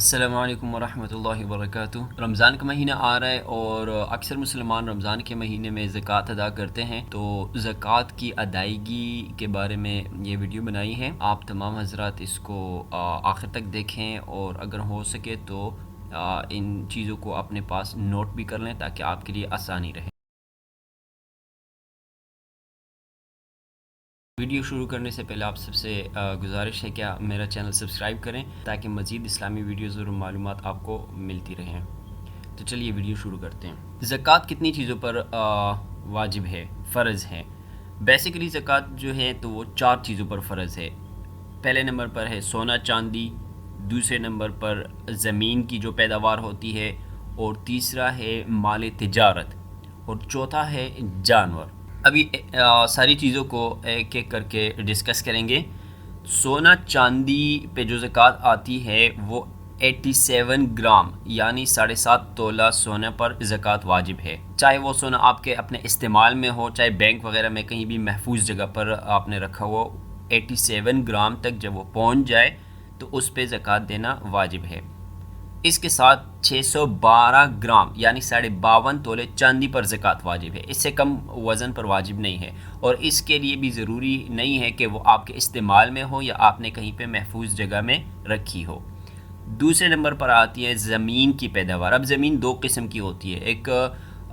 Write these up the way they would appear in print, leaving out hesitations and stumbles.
السلام علیکم ورحمۃ اللہ وبرکاتہ۔ رمضان کا مہینہ آ رہا ہے اور اکثر مسلمان رمضان کے مہینے میں زکوٰۃ ادا کرتے ہیں، تو زکوٰۃ کی ادائیگی کے بارے میں یہ ویڈیو بنائی ہے۔ آپ تمام حضرات اس کو آخر تک دیکھیں اور اگر ہو سکے تو ان چیزوں کو اپنے پاس نوٹ بھی کر لیں تاکہ آپ کے لیے آسانی رہے۔ ویڈیو شروع کرنے سے پہلے آپ سب سے گزارش ہے کہ میرا چینل سبسکرائب کریں تاکہ مزید اسلامی ویڈیوز اور معلومات آپ کو ملتی رہیں۔ تو چلیے ویڈیو شروع کرتے ہیں۔ زکوٰۃ کتنی چیزوں پر واجب ہے، فرض ہے؟ بیسیکلی زکوٰۃ جو ہے تو وہ 4 چیزوں پر فرض ہے۔ پہلے نمبر پر ہے سونا چاندی، دوسرے نمبر پر زمین کی جو پیداوار ہوتی ہے، اور تیسرا ہے مال تجارت، اور چوتھا ہے جانور۔ ابھی ساری چیزوں کو ایک ایک کر کے ڈسکس کریں گے۔ سونا چاندی پہ جو زکوٰۃ آتی ہے وہ 87 گرام یعنی 7.5 تولہ سونے پر زکوٰۃ واجب ہے، چاہے وہ سونا آپ کے اپنے استعمال میں ہو، چاہے بینک وغیرہ میں کہیں بھی محفوظ جگہ پر آپ نے رکھا ہو۔ 87 گرام تک جب وہ پہنچ جائے تو اس پہ زکوٰۃ دینا واجب ہے۔ اس کے ساتھ 612 گرام یعنی 52.5 تولے چاندی پر زکوٰۃ واجب ہے، اس سے کم وزن پر واجب نہیں ہے، اور اس کے لیے بھی ضروری نہیں ہے کہ وہ آپ کے استعمال میں ہو یا آپ نے کہیں پہ محفوظ جگہ میں رکھی ہو۔ دوسرے نمبر پر آتی ہے زمین کی پیداوار۔ اب زمین 2 قسم کی ہوتی ہے، ایک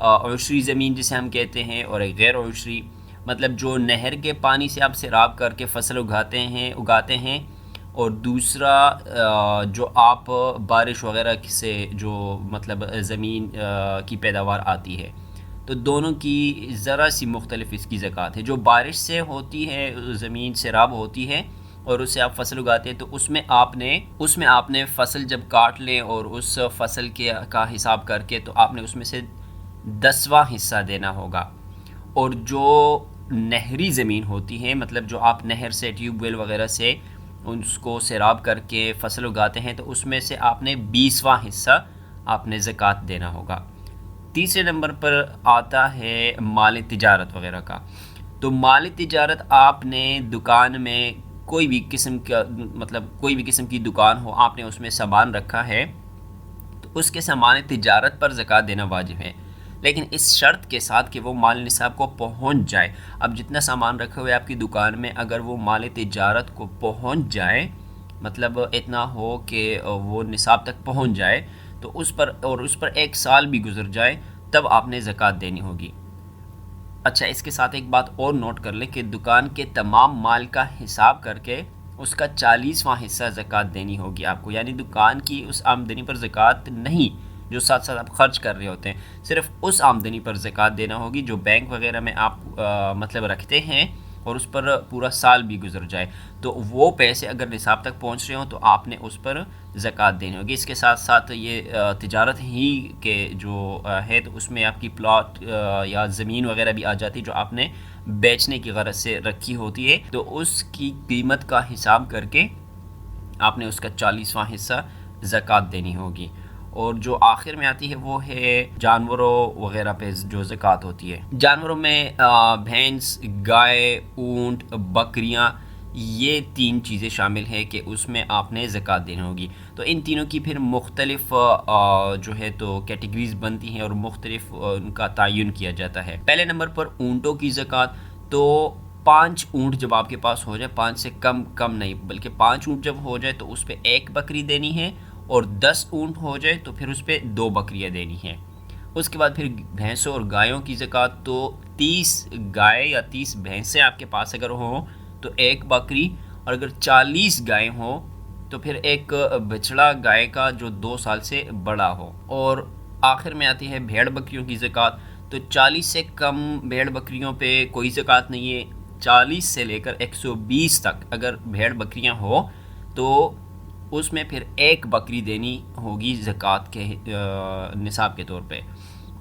عشری زمین جسے ہم کہتے ہیں، اور ایک غیر عشری، مطلب جو نہر کے پانی سے آپ سیراب کر کے فصل اگاتے ہیں، اور دوسرا جو آپ بارش وغیرہ سے جو مطلب زمین کی پیداوار آتی ہے۔ تو دونوں کی ذرا سی مختلف اس کی زکوٰۃ ہے۔ جو بارش سے ہوتی ہے، زمین سیراب ہوتی ہے اور اس سے آپ فصل اگاتے ہیں، تو اس میں آپ نے فصل جب کاٹ لیں اور اس فصل کا حساب کر کے تو آپ نے اس میں سے 10واں حصہ دینا ہوگا۔ اور جو نہری زمین ہوتی ہے، مطلب جو آپ نہر سے، ٹیوب ویل وغیرہ سے اس کو سیراب کر کے فصل اگاتے ہیں، تو اس میں سے آپ نے 20واں حصہ آپ نے زکوٰۃ دینا ہوگا۔ تیسرے نمبر پر آتا ہے مال تجارت وغیرہ کا۔ تو مال تجارت آپ نے دکان میں کوئی بھی قسم کی دکان ہو، آپ نے اس میں سامان رکھا ہے، تو اس کے سامان تجارت پر زکوٰۃ دینا واجب ہے، لیکن اس شرط کے ساتھ کہ وہ مال نصاب کو پہنچ جائے۔ اب جتنا سامان رکھا ہوا ہے آپ کی دکان میں، اگر وہ مال تجارت کو پہنچ جائے، مطلب اتنا ہو کہ وہ نصاب تک پہنچ جائے، تو اس پر 1 سال بھی گزر جائے، تب آپ نے زکوٰۃ دینی ہوگی۔ اچھا، اس کے ساتھ ایک بات اور نوٹ کر لیں کہ دکان کے تمام مال کا حساب کر کے اس کا 40واں حصہ زکوٰۃ دینی ہوگی آپ کو، یعنی دکان کی اس آمدنی پر زکوٰۃ نہیں جو ساتھ ساتھ آپ خرچ کر رہے ہوتے ہیں، صرف اس آمدنی پر زکوٰۃ دینا ہوگی جو بینک وغیرہ میں آپ مطلب رکھتے ہیں، اور اس پر پورا سال بھی گزر جائے، تو وہ پیسے اگر نصاب تک پہنچ رہے ہوں تو آپ نے اس پر زکوٰۃ دینی ہوگی۔ اس کے ساتھ ساتھ یہ تجارت ہی کے جو ہے، تو اس میں آپ کی پلاٹ یا زمین وغیرہ بھی آ جاتی جو آپ نے بیچنے کی غرض سے رکھی ہوتی ہے، تو اس کی قیمت کا حساب کر کے آپ نے اس کا 40واں حصہ زکوٰۃ دینی ہوگی۔ اور جو آخر میں آتی ہے وہ ہے جانوروں وغیرہ پہ جو زکوٰۃ ہوتی ہے۔ جانوروں میں بھینس، گائے، اونٹ، بکریاں، یہ 3 چیزیں شامل ہیں کہ اس میں آپ نے زکوٰۃ دینی ہوگی۔ تو ان تینوں کی پھر مختلف جو ہے تو کیٹیگریز بنتی ہیں اور مختلف ان کا تعین کیا جاتا ہے۔ پہلے نمبر پر اونٹوں کی زکوٰۃ، تو 5 اونٹ جب آپ کے پاس ہو جائے، 5 سے کم نہیں بلکہ 5 اونٹ جب ہو جائے تو اس پہ 1 بکری دینی ہے، اور 10 اونٹ ہو جائے تو پھر اس پہ 2 بکریاں دینی ہیں۔ اس کے بعد پھر بھینسوں اور گایوں کی زکوٰۃ، تو 30 گائے یا 30 بھینسیں آپ کے پاس اگر ہوں تو 1 بکری، اور اگر 40 گائیں ہوں تو پھر ایک بچڑا گائے کا جو 2 سال سے بڑا ہو۔ اور آخر میں آتی ہے بھیڑ بکریوں کی زکوٰۃ، تو 40 سے کم بھیڑ بکریوں پہ کوئی زکوٰۃ نہیں ہے، 40 سے لے کر 120 تک اگر بھیڑ بکریاں ہوں تو اس میں پھر 1 بکری دینی ہوگی زکوٰۃ کے نصاب کے طور پہ،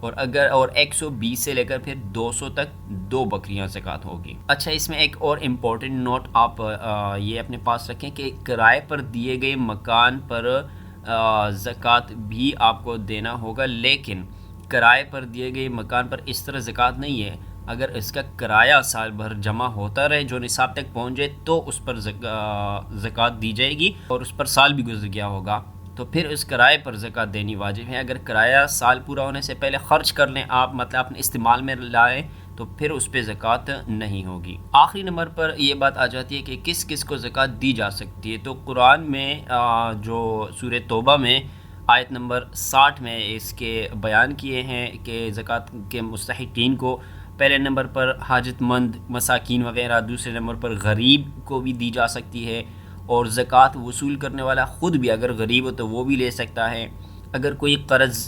اور 120 سے لے کر پھر 200 تک 2 بکریاں زکوٰۃ ہوگی۔ اچھا، اس میں ایک اور امپورٹنٹ نوٹ آپ یہ اپنے پاس رکھیں کہ کرائے پر دیے گئے مکان پر زکوٰۃ بھی آپ کو دینا ہوگا، لیکن کرائے پر دیے گئے مکان پر اس طرح زکوٰۃ نہیں ہے۔ اگر اس کا کرایہ سال بھر جمع ہوتا رہے، جو نصاب تک پہنچ جائے، تو اس پر زکوٰۃ دی جائے گی، اور اس پر سال بھی گزر گیا ہوگا تو پھر اس کرائے پر زکوٰۃ دینی واجب ہے۔ اگر کرایہ سال پورا ہونے سے پہلے خرچ کر لیں آپ، مطلب اپنے استعمال میں لائیں، تو پھر اس پہ زکوٰۃ نہیں ہوگی۔ آخری نمبر پر یہ بات آ جاتی ہے کہ کس کس کو زکوٰۃ دی جا سکتی ہے۔ تو قرآن میں جو سورہ توبہ میں آیت نمبر 60 میں اس کے بیان کیے ہیں کہ زکوٰۃ کے مستحقین کو پہلے نمبر پر حاجت مند مساکین وغیرہ، دوسرے نمبر پر غریب کو بھی دی جا سکتی ہے، اور زکوٰۃ وصول کرنے والا خود بھی اگر غریب ہو تو وہ بھی لے سکتا ہے۔ اگر کوئی قرض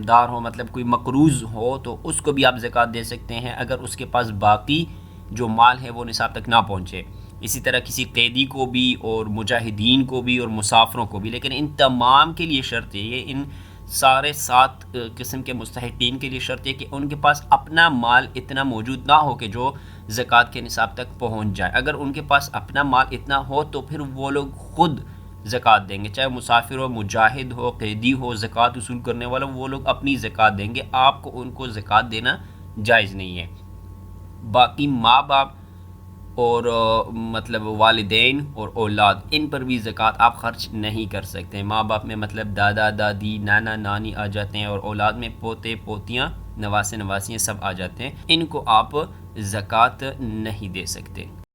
دار ہو، مطلب کوئی مقروض ہو، تو اس کو بھی آپ زکوٰۃ دے سکتے ہیں اگر اس کے پاس باقی جو مال ہے وہ نصاب تک نہ پہنچے۔ اسی طرح کسی قیدی کو بھی، اور مجاہدین کو بھی، اور مسافروں کو بھی۔ لیکن ان تمام کے لیے شرط یہ، ان سارے 7 قسم کے مستحقین کے لیے شرط ہے کہ ان کے پاس اپنا مال اتنا موجود نہ ہو کہ جو زکوٰۃ کے نصاب تک پہنچ جائے۔ اگر ان کے پاس اپنا مال اتنا ہو تو پھر وہ لوگ خود زکوٰۃ دیں گے، چاہے مسافر ہو، مجاہد ہو، قیدی ہو، زکوٰۃ وصول کرنے والا، وہ لوگ اپنی زکوٰۃ دیں گے۔ آپ کو ان کو زکوٰۃ دینا جائز نہیں ہے۔ باقی ماں باپ اور مطلب والدین اور اولاد، ان پر بھی زکوٰۃ آپ خرچ نہیں کر سکتے۔ ماں باپ میں مطلب دادا دادی، نانا نانی آ جاتے ہیں، اور اولاد میں پوتے پوتیاں، نواسے نواسیاں سب آ جاتے ہیں۔ ان کو آپ زکوٰۃ نہیں دے سکتے۔